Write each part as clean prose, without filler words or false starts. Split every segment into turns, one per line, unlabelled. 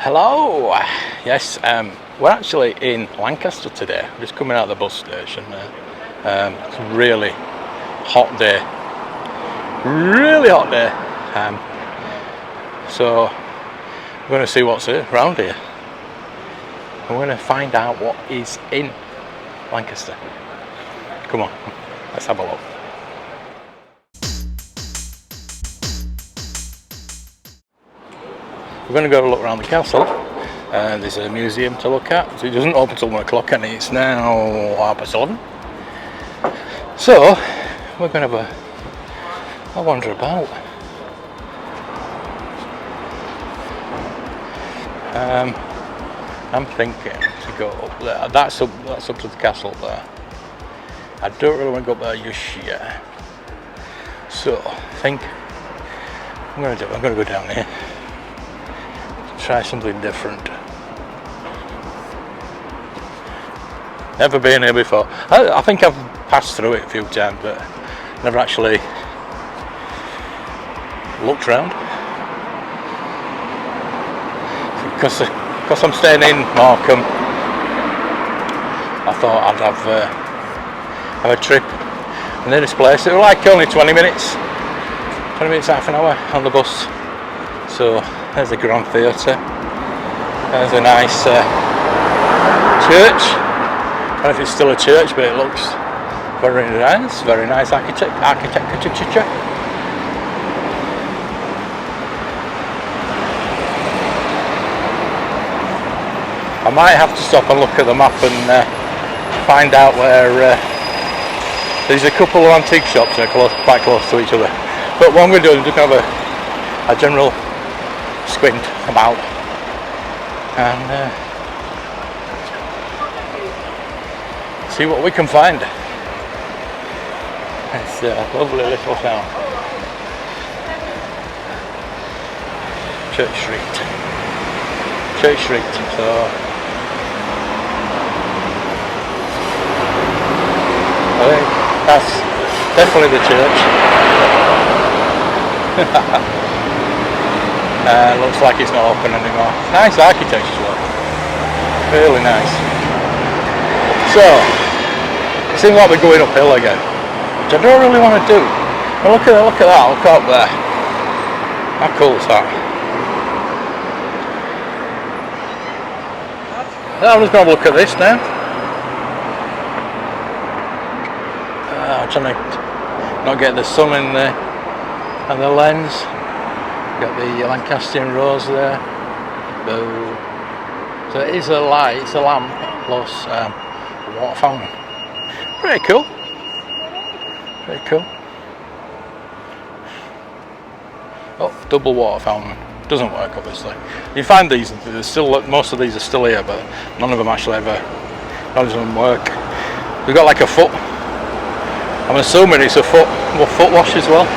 Hello! Yes, we're actually in Lancaster today. I'm just coming out of the bus station there. It's a really hot day. Really hot day. So we're going to see what's around here. We're going to find out what is in Lancaster. Come on, let's have a look. We're going to go look around the castle. There's a museum to look at. So it doesn't open till 1 o'clock and it's now 11:30. So we're going to have a wander about. I'm thinking to go up there. That's up to the castle there. I don't really want to go up there just yet. So I think I'm going to go down here. Try something different. Never been here before. I think I've passed through it a few times, but never actually looked around. Because I'm staying in Morecambe, I thought I'd have a trip near this place. It was like only 20 minutes, half an hour on the bus. So there's the Grand Theatre. There's a nice church. I don't know if it's still a church, but it looks very nice architecture. I might have to stop and look at the map and find out where. There's a couple of antique shops that are quite close to each other. But what I'm going to do is just have a general squint about and see what we can find. It's a lovely little town. Church Street. So I think that's definitely the church. Looks like it's not open anymore. Nice architecture though. Really nice. So, it seems like we're going uphill again, which I don't really want to do. But look at that, look up there. How cool is that? I'm just going to look at this now. I'm trying to not get the sun in there and the lens. Got the Lancastrian rose there. So it is a light, it's a lamp plus a water fountain. Pretty cool. Oh, double water fountain. Doesn't work obviously. You find these, most of these are still here, but none of them actually none of them work. We've got like a foot. I'm assuming it's a foot wash as well.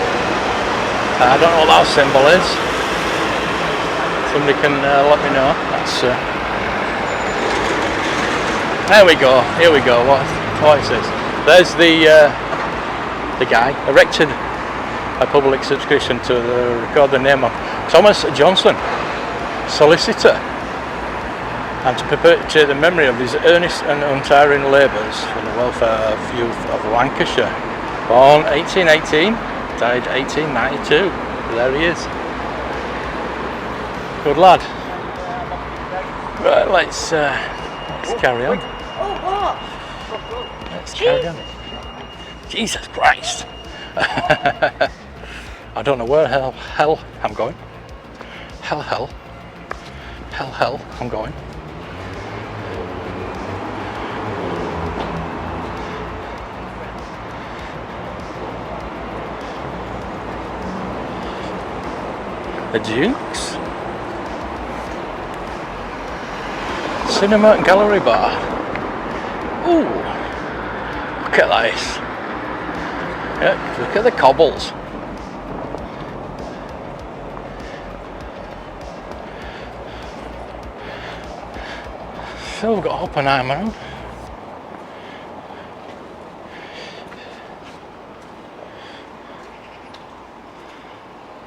I don't know what that symbol is. Somebody can let me know. That's there we go. Here we go. What is this? There's the guy erected a public subscription to record the name of Thomas Johnson, solicitor, and to perpetuate the memory of his earnest and untiring labours for the welfare of youth of Lancashire. Born 1818, died 1892. There he is. Good lad. Right, let's carry on. Let's carry on. Jesus Christ! I don't know where hell I'm going. Hell I'm going. The Dukes Cinema and Gallery Bar. Ooh, look at this. Yeah, look at the cobbles. So we've got Oppenheimer on.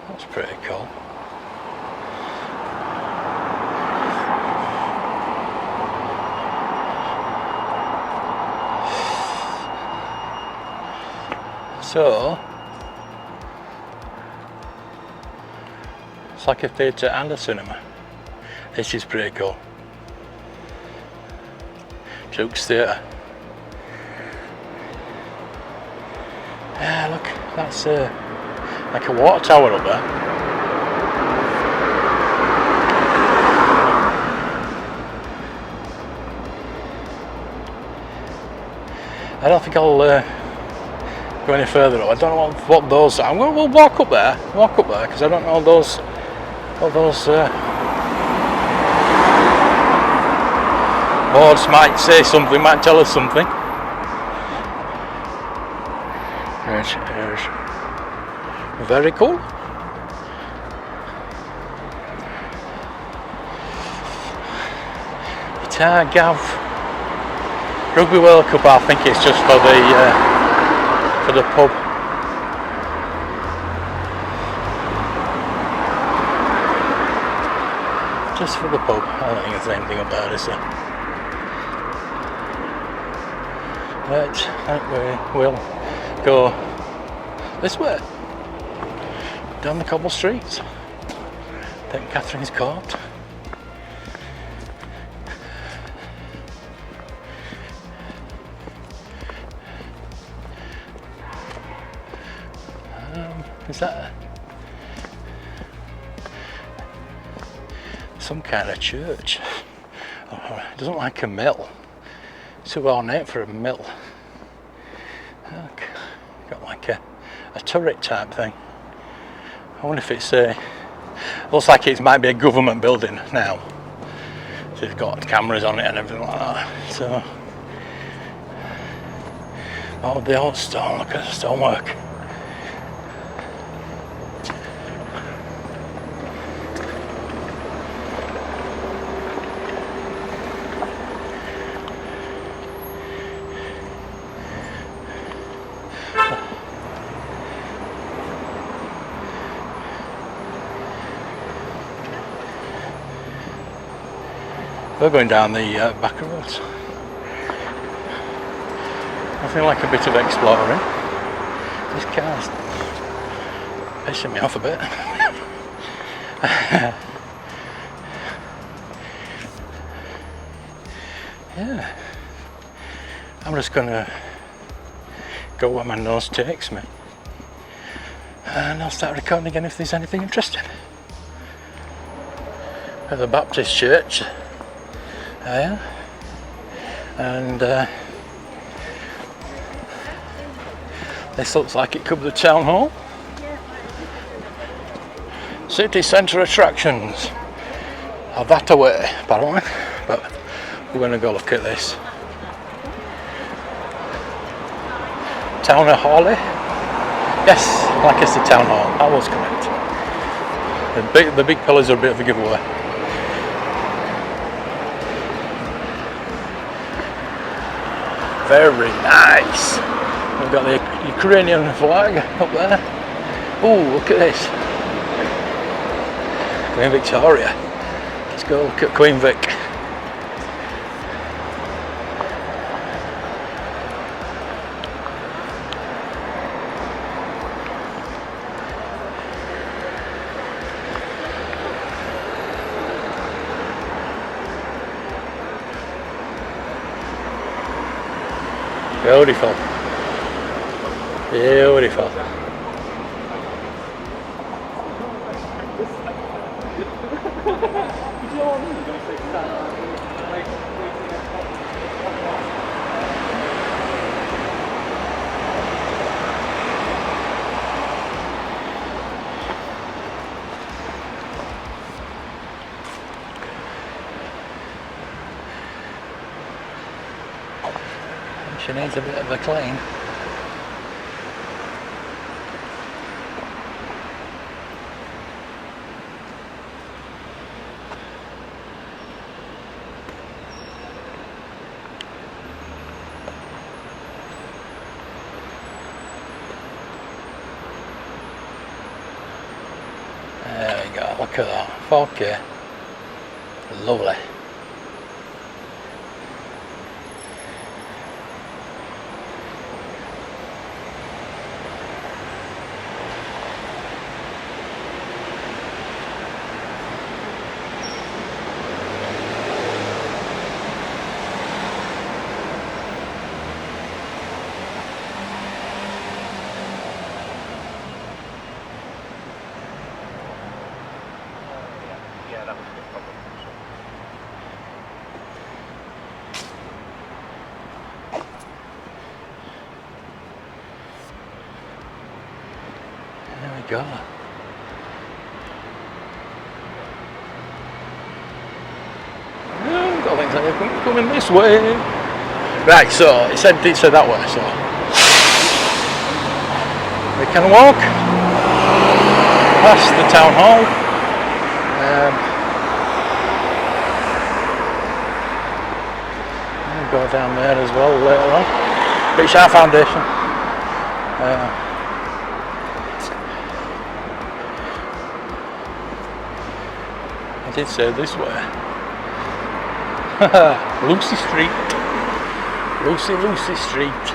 That's pretty cool. So it's like a theatre and a cinema. This is pretty cool. Duke's Theatre. Yeah, look, that's like a water tower up there. I don't think I'll go any further up. I don't know what those are. We'll walk up there, because I don't know what those boards might say something, might tell us something. Which is very cool. Gav Rugby World Cup, I think it's just for the pub. Just for the pub. I don't think there's anything up there, is there? But I think we will go this way, down the cobble streets, then Catherine's Court. Is that some kind of church? Oh, it doesn't like a mill. It's too ornate for a mill. Okay. Got like a turret type thing. I wonder if it's looks like it might be a government building now. So it's got cameras on it and everything like that. So, oh, the old stone, look at the stonework. We're going down the back roads. I feel like a bit of exploring. This car's pissing me off a bit. Yeah. I'm just gonna go where my nose takes me. And I'll start recording again if there's anything interesting. At the Baptist church. Yeah. And this looks like it could be the town hall. City centre attractions are that away, apparently. But we're going to go look at this. Town of Hawley? Yes, Lancaster Town Hall. That was correct. The big pillars are a bit of a giveaway. Very nice. We've got the Ukrainian flag up there. Oh, look at this. Queen Victoria. Let's go look at Queen Vic. Beautiful. Beautiful. She needs a bit of a clean. There we go, look at that, 4K. Lovely. go. Got things like that coming this way. Right, so it said that way, so we can walk past the town hall. We'll go down there as well later on. Reach our foundation. I did say this way. Lucy Street. Lucy Street.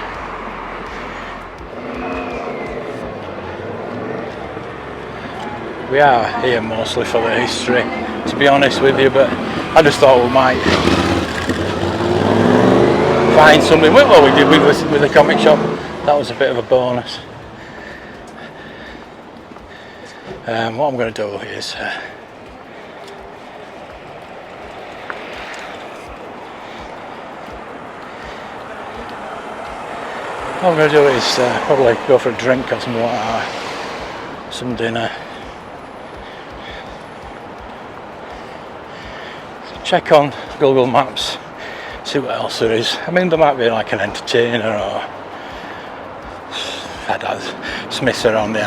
We are here mostly for the history, to be honest with you, but I just thought we might find something. Well, we did with the comic shop. That was a bit of a bonus. What I'm going to do is what I'm going to do is probably go for a drink or something like that, some dinner. So check on Google Maps, see what else there is. I mean, there might be like an entertainer or Smiths around the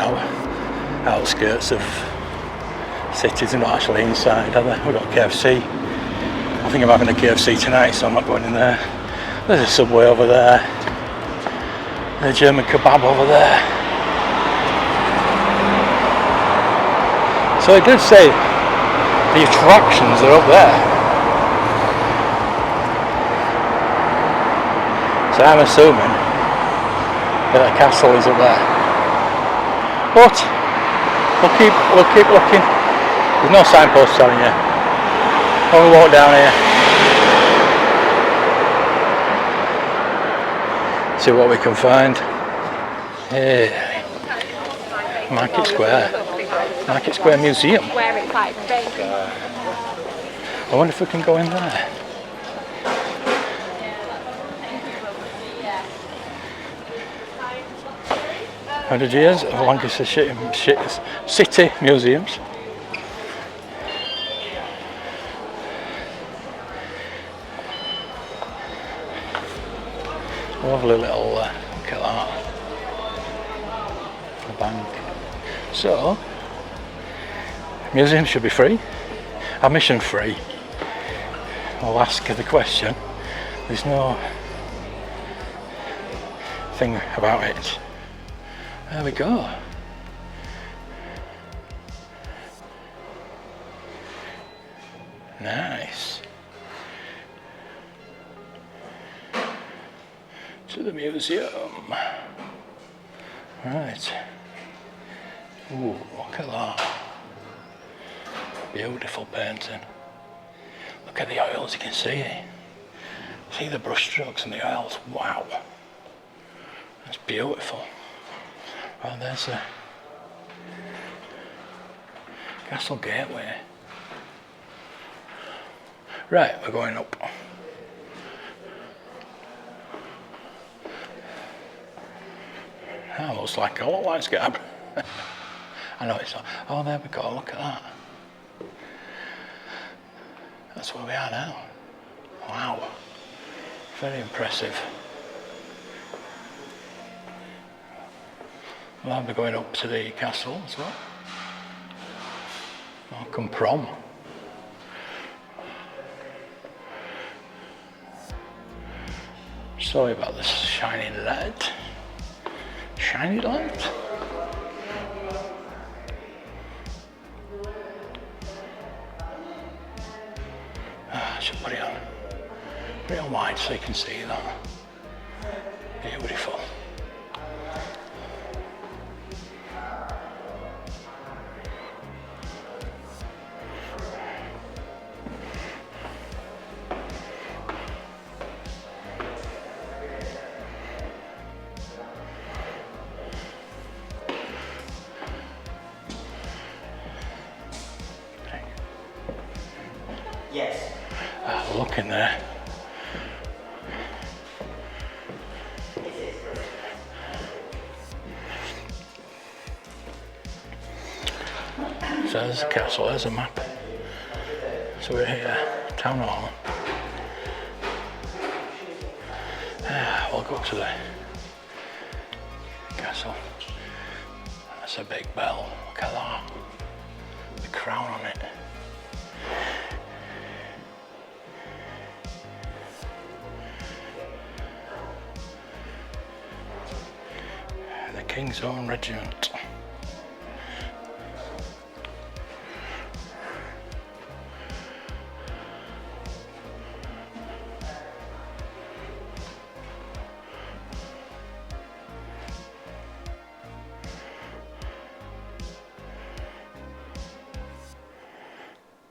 outskirts of cities and not actually inside, are they? We've got KFC. I think I'm having a KFC tonight, so I'm not going in there. There's a Subway over there. The German kebab over there. So I did say the attractions are up there. So I'm assuming that the castle is up there. But we'll keep looking. There's no signpost telling you. When we walk down here, see what we can find. Hey, Market Square Museum. I wonder if we can go in there. 100 years of Lancaster City Museums. Lovely little look at that. A bank. So, museums should be free. Admission free. I'll ask the question. There's no thing about it. There we go. Nice. To the museum. Right. Ooh, look at that. Beautiful painting. Look at the oils, you can see. See the brush strokes and the oils. Wow. That's beautiful. Oh, there's a Castle Gateway. Right, we're going up. Almost like a lot lights gap. I know it's not. Oh, there we go, look at that. That's where we are now. Wow. Very impressive. Well, I'll be going up to the castle as well. I'll come prom. Sorry about this shiny light. Shiny light? I should put it on wide so you can see that. Beautiful.
Yes.
Look in there. So there's the castle, there's a map. So we're here, town hall. We'll go to the castle. That's a big bell, look at that. The crown on it. The King's Own Regiment.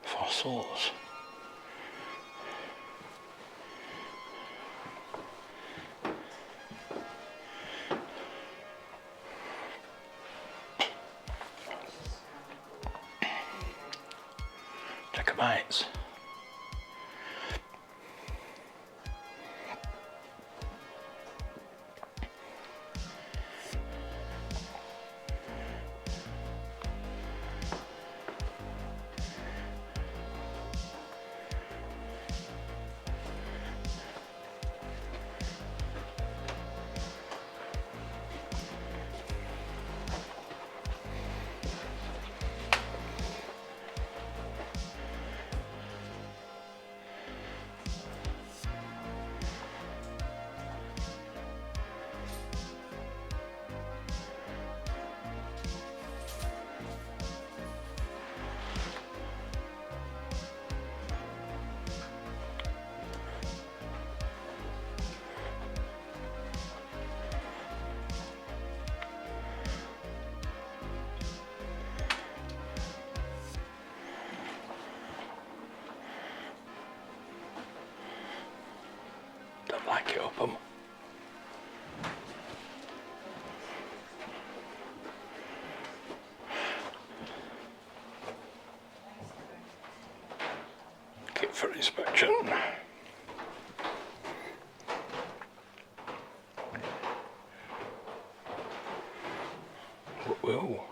Fossils. Jacobites. Don't like it up 'em. Kit for inspection. Whoa.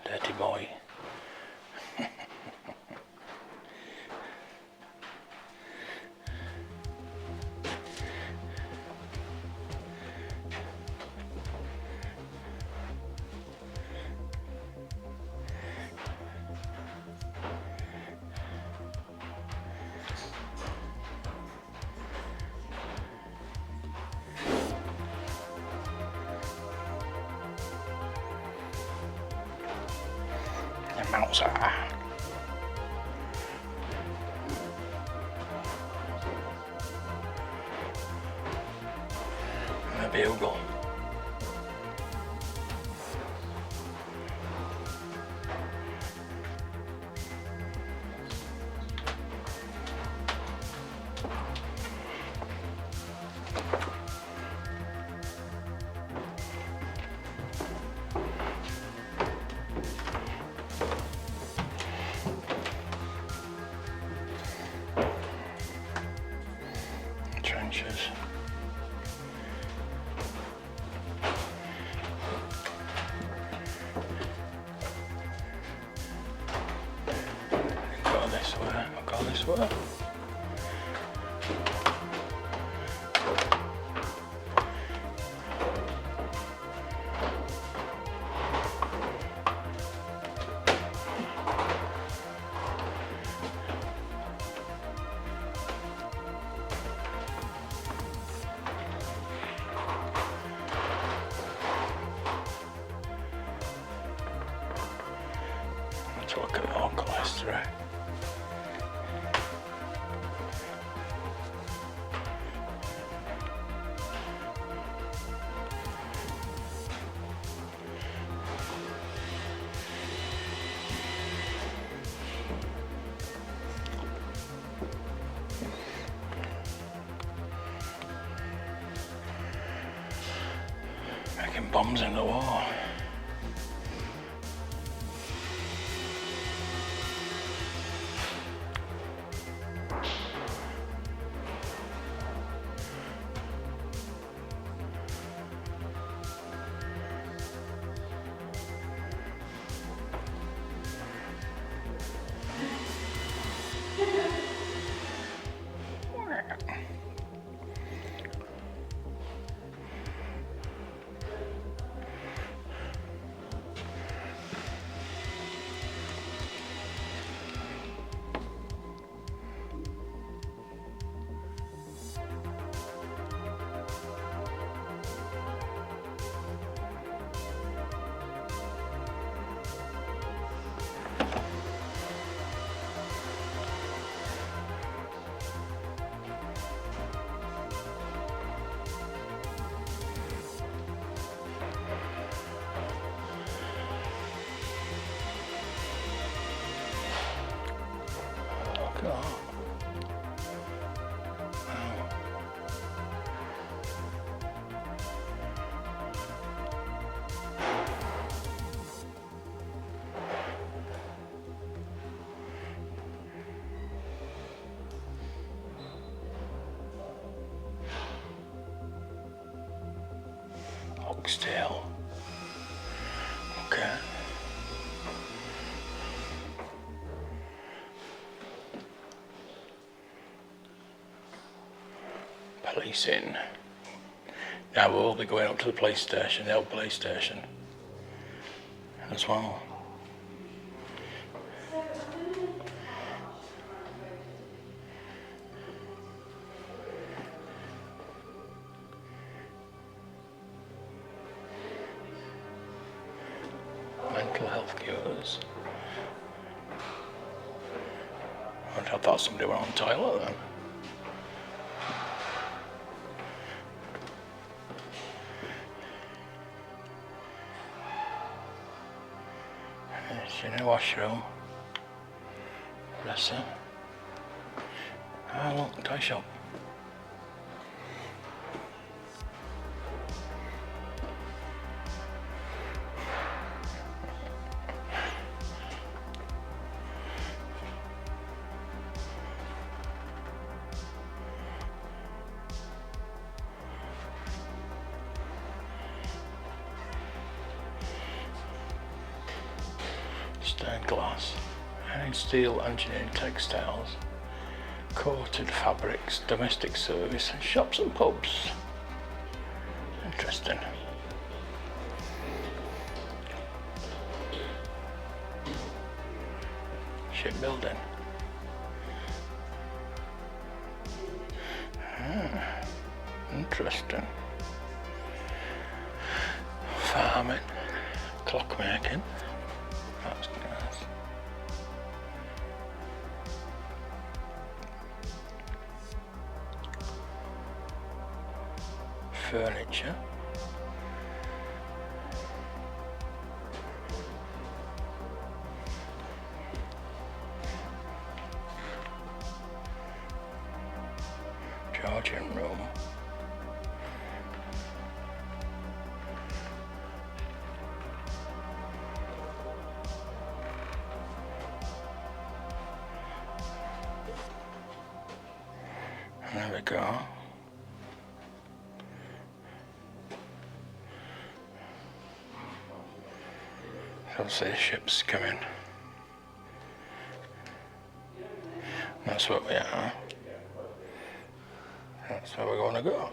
Dirty boy. Mouser. And a bugle. Trenches. Go this way, I'll go this way. Let's look at the local history. Making bombs in the war. Foxtail. Okay. Policing. Now we'll be going up to the police station, the old police station, as well. Mental health cures. I thought somebody went on the toilet then. It's in a washroom. Bless her. Oh look, toy shop. Stained glass, and steel, engineering, textiles, coated fabrics, domestic service, and shops and pubs. Interesting. Shipbuilding. Interesting. Farming, clockmaking. That's nice. Furniture. Georgian room. There we go. I'll say ships coming. That's what we are. That's where we're going to go.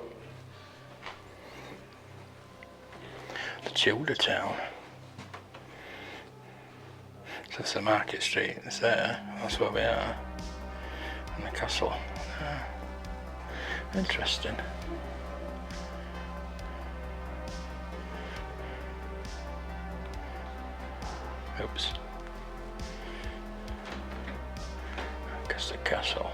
The Tudor town. So it's the Market Street, it's there. That's where we are. And the castle. Interesting. Oops. Lancaster Castle.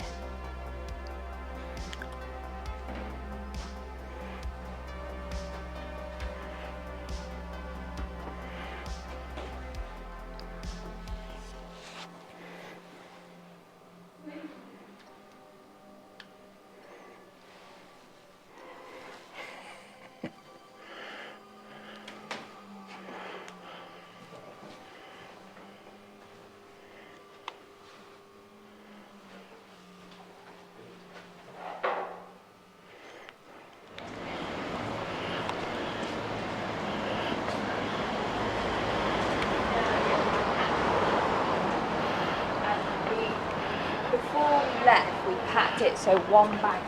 Before we left, we packed it so one bag.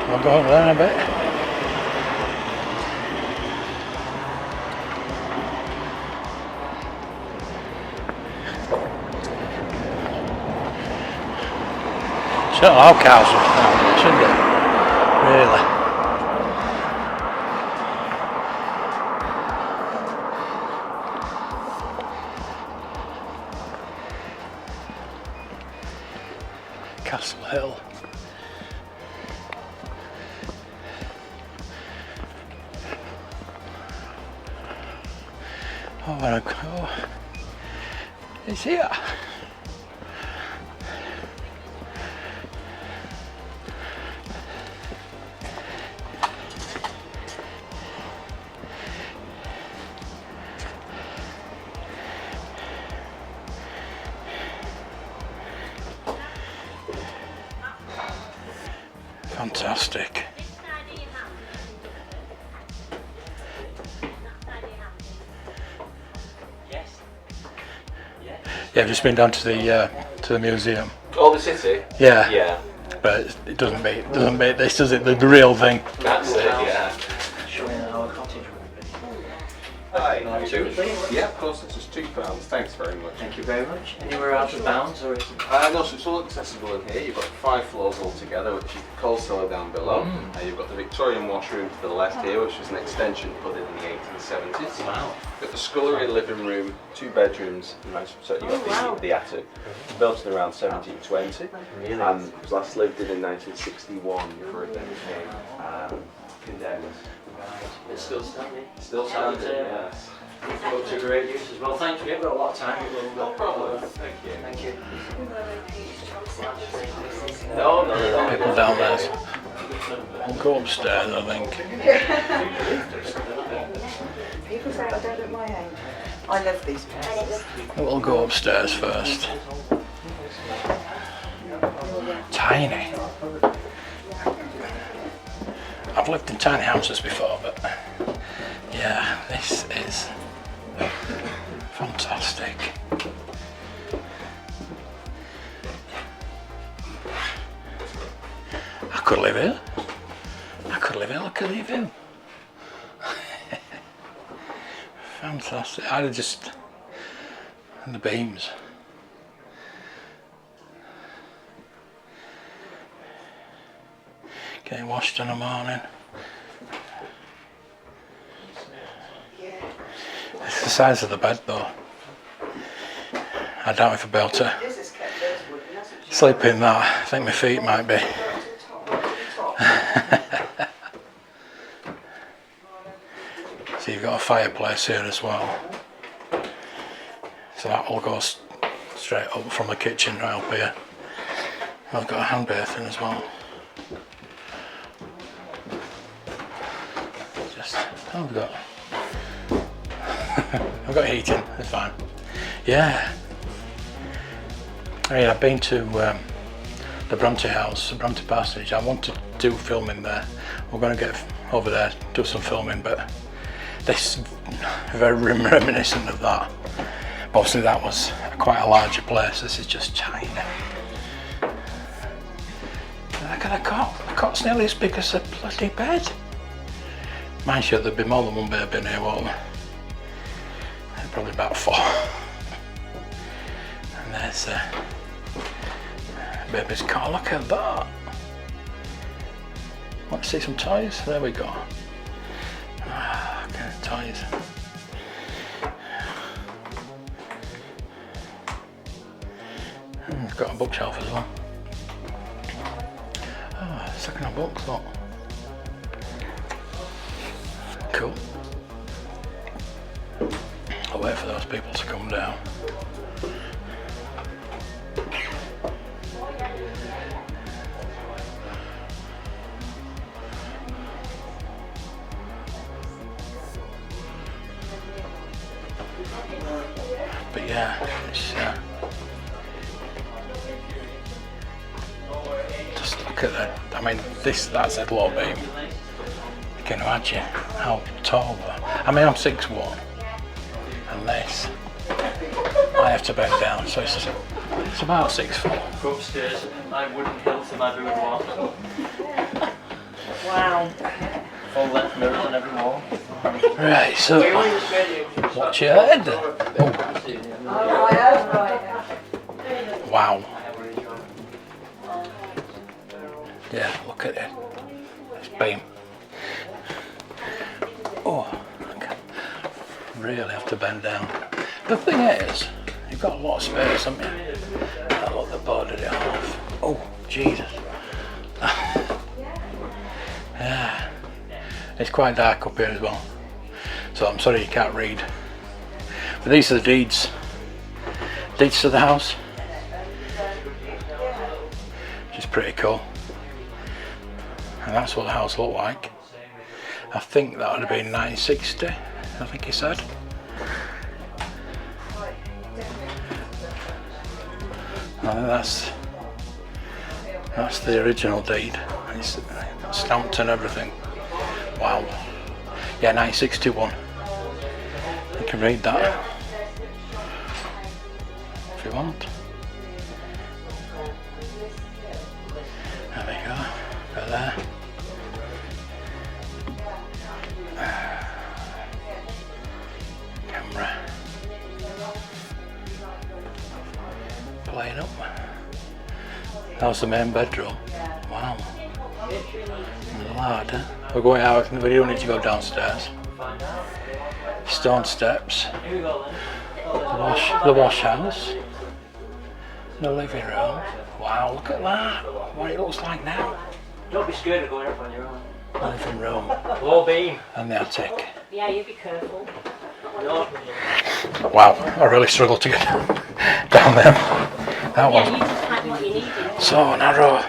We'll go over there in a bit. Shouldn't allow cows now, shouldn't it? Really? Castle Hill. Oh, where I go. It's here. Fantastic. Yeah, I've just been down to the museum.
Oh, the city?
Yeah.
Yeah.
But it doesn't beat this, does it? The real thing.
That's it, yeah.
Showing our cottage.
Hi. Two, please? Yeah, of course, this is £2. Thanks very much.
Thank you very much. Anywhere out of bounds, or is it?
No, so it's all accessible in here. You've got 5 floors altogether, which is the coal cellar down below. You've got the Victorian washroom to the left here, which was an extension put in the 1870s.
Wow.
You've got the scullery, living room, 2 bedrooms, nice. So you've got the attic. It was built in around 1720,
Really?
and it was last lived in 1961 before it then became condemned.
It's still standing.
Still standing, yes.
Put to great use as well. Thanks, we've got a lot of time.
No problem. Thank you.
Thank you.
No.
People down there. We'll go upstairs, I think.
People say I don't look my age. I love these places.
We'll go upstairs first. Tiny. I've lived in tiny houses before, but yeah, this is fantastic. I could live here. Look at the view. Fantastic. I'd just and the beams. Getting washed in the morning. It's the size of the bed though. I doubt if I'll be able to sleep in that. I think my feet might be. So you've got a fireplace here as well. So that all goes straight up from the kitchen right up here. I've got a hand basin as well. I've got heating, it's fine. Yeah. I mean, I've been to the Bronte house, the Bronte Passage. I want to do filming there. We're going to get over there, do some filming, but this is very reminiscent of that. But obviously that was quite a larger place. This is just tiny. Look at the cot. The cot's nearly as big as a bloody bed. Mind you, there'd be more than one baby in here, won't there? Probably about 4. And there's baby's cot. Look at that. Want to see some toys? There we go. Okay, toys. It's got a bookshelf as well. Oh, second-hand books, look. Cool. I'll wait for those people to come down. But yeah, it's just look at that. I mean, that's a low beam. You can imagine how tall. I mean, I'm 6'1", and this I have to bend down, so it's about 6 foot.
Go upstairs, my wooden hill to my boudoir.
Wow.
Full length mirrors on every wall.
Right, so watch your head. Wow. Yeah, look at it. It's beam. Oh, I really have to bend down. The thing is, you've got a lot of space, haven't you? I look, they boarded it off. Oh, Jesus. Yeah. It's quite dark up here as well. So I'm sorry you can't read. But these are the deeds. Deeds to the house. Which is pretty cool. And that's what the house looked like. I think that would have been 1960, I think he said. I think that's the original deed. It's stamped and everything. Wow. Yeah, 1961. You can read that if you want. There we go. Go there. Camera. Playing up. That was the main bedroom. Wow. And the larder. We're going out, we don't need to go downstairs. Stone steps. The wash house. The living room. Wow, look at that. What it looks like now.
Don't be scared of going up on your own.
The living room.
Low beam.
And the attic.
Yeah, you be careful.
No.
Wow, I really struggled to get down there. That
Yeah,
one.
you just find what you need.
So narrow.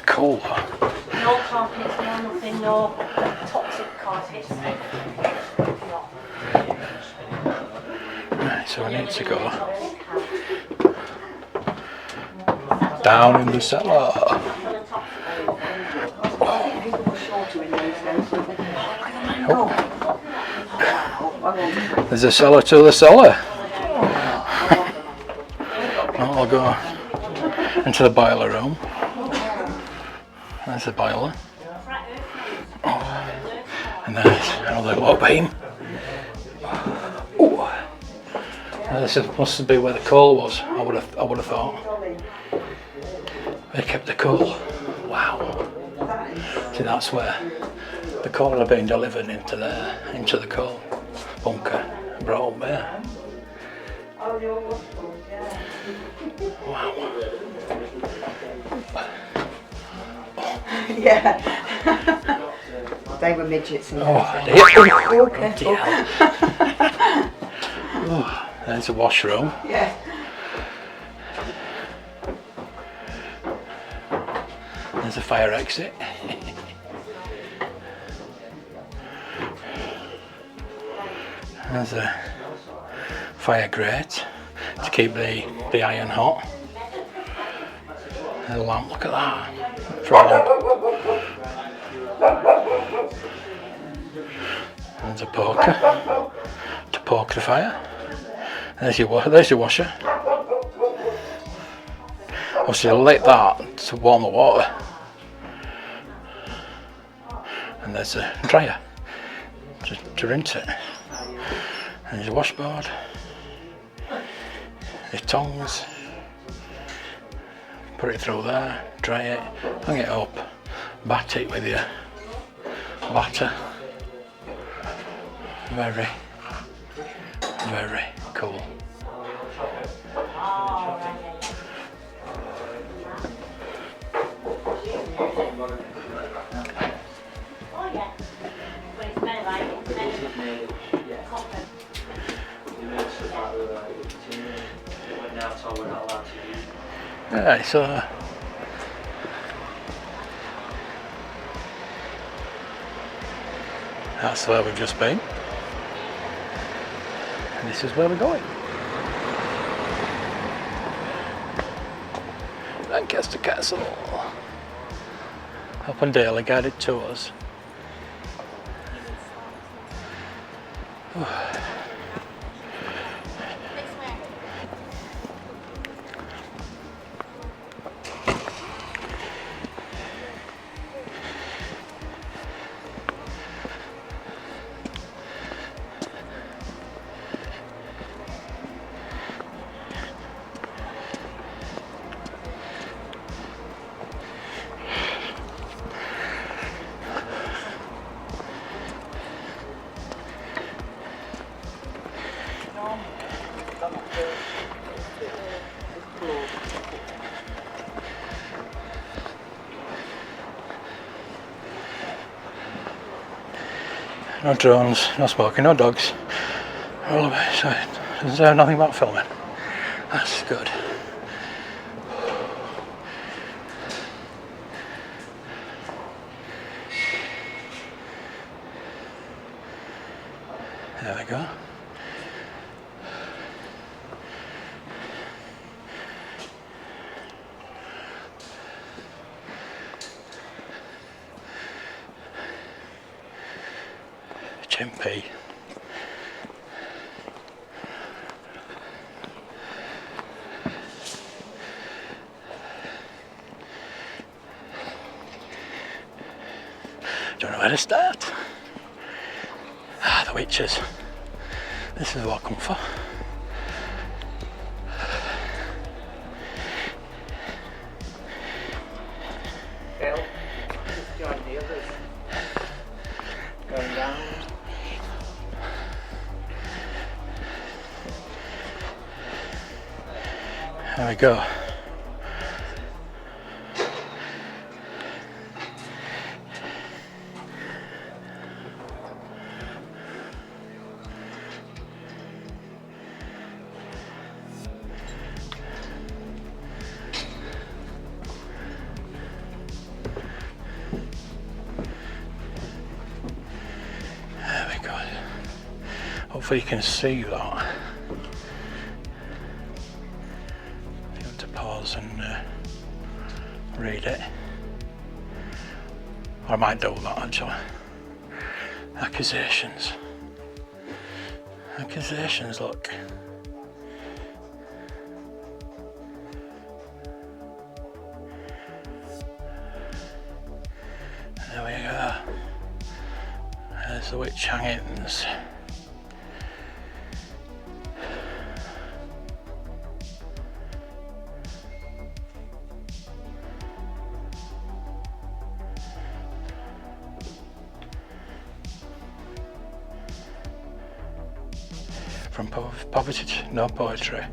Cool.
No carpets, no nothing, no toxic carpets. No.
Right, so we need to go down in the cellar. There's a cellar to the cellar. I'll go into the boiler room. There's the boiler. Oh. And there's another low beam. Ooh. Now this must be where the coal was. I would have thought. They kept the coal. Wow. See, that's where the coal had been delivered into the coal bunker and brought up there. Wow.
Yeah. They were midgets and
Okay. Oh, there's a washroom.
Yeah.
There's a fire exit. There's a fire grate to keep the iron hot. There's a lamp, look at that. For a lamp. There's a poker to poke the fire. There's your washer. Obviously you'll lit that to warm the water. And there's a dryer to rinse it. And there's a washboard. There's tongs. Put it through there, dry it, hang it up, bat it with your batter. Very, very cool. Alright, so that's where we've just been. And this is where we're going. Lancaster Castle. Up and daily guided tours. No drones, no smoking, no dogs. All of it, so there's nothing about filming. That's good. There we go. HMP. Don't know where to start. The witches. This is what I come for.
Bill, just join the others. Going down.
There we go. Hopefully you can see that. You have to pause and read it. Or I might do that actually. Accusations. Accusations, look. There we go. There's the witch hangings. From poverty to no poetry,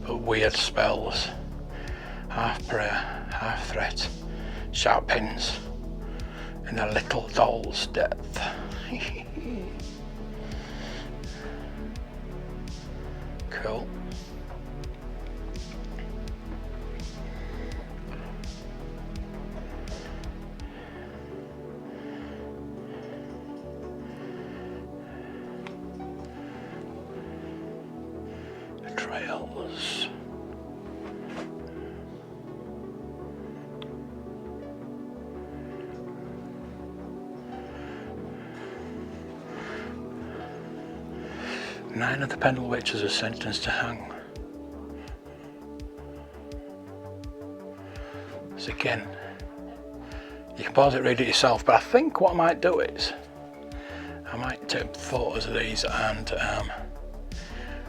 but weird spells. Half prayer, half threat, sharp pins in a little doll's depth. Cool. Trails. Nine of the Pendle witches are sentenced to hang. So again, you can pause it, read it yourself, but I think what I might do is I might take photos of these and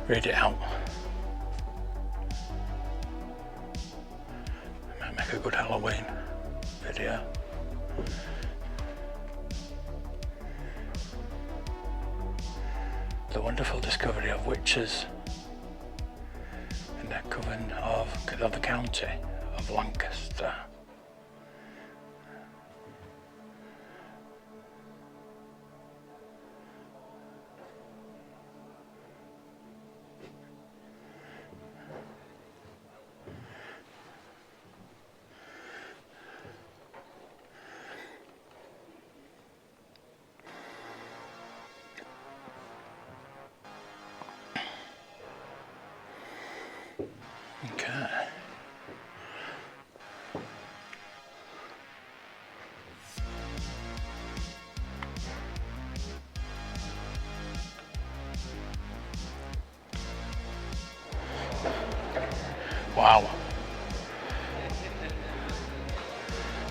read it out. Might make a good Halloween video. The wonderful discovery of witches in the coven of the county of Lancaster. Okay. Wow.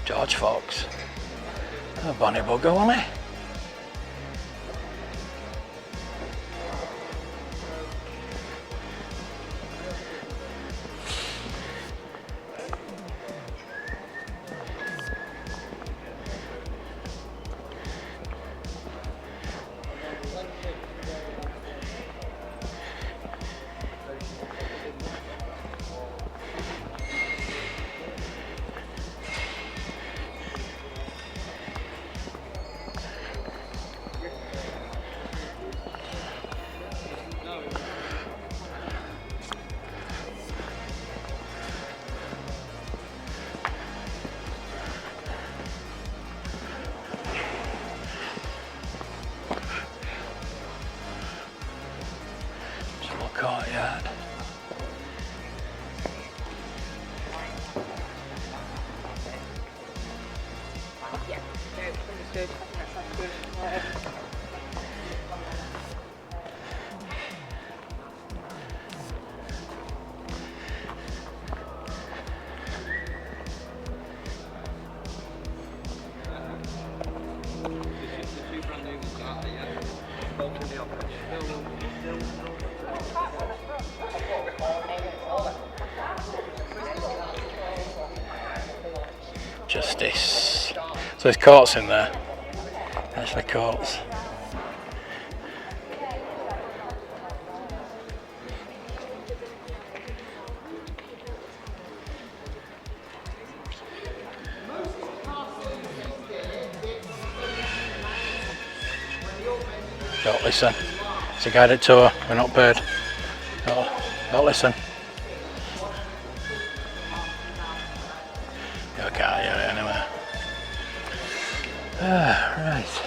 George Fox. A bonny bugger, wasn't he? Justice. So there's courts in there. That's the courts. Don't listen. It's a guided tour. We're not paid. Don't listen. You can't hear it anyway. Right.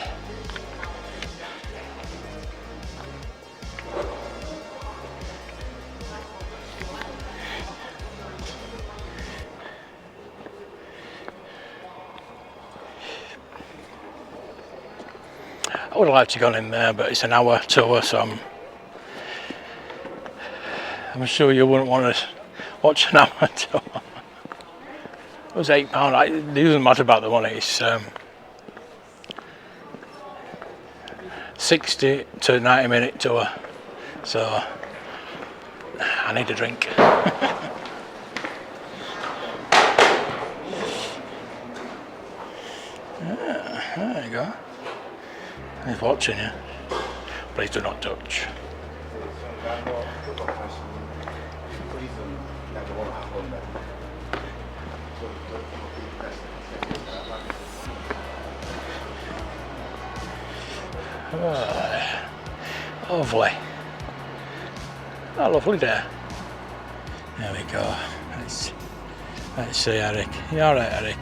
I would have liked to go in there, but it's an hour tour, so I'm sure you wouldn't want to watch an hour tour. It was £8. It doesn't matter about the money. It's 60 to 90-minute tour, so I need a drink. There you go. He's watching you. Please do not touch. Lovely. Oh, lovely day. There we go. Let's see, Eric. You alright, Eric?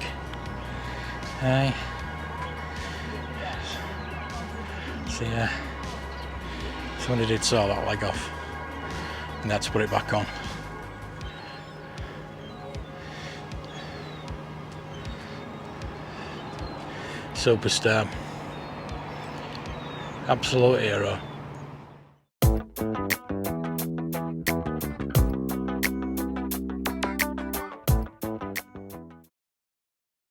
Hey. See, somebody did saw that leg off and they had to put it back on. Superstar. Absolute hero.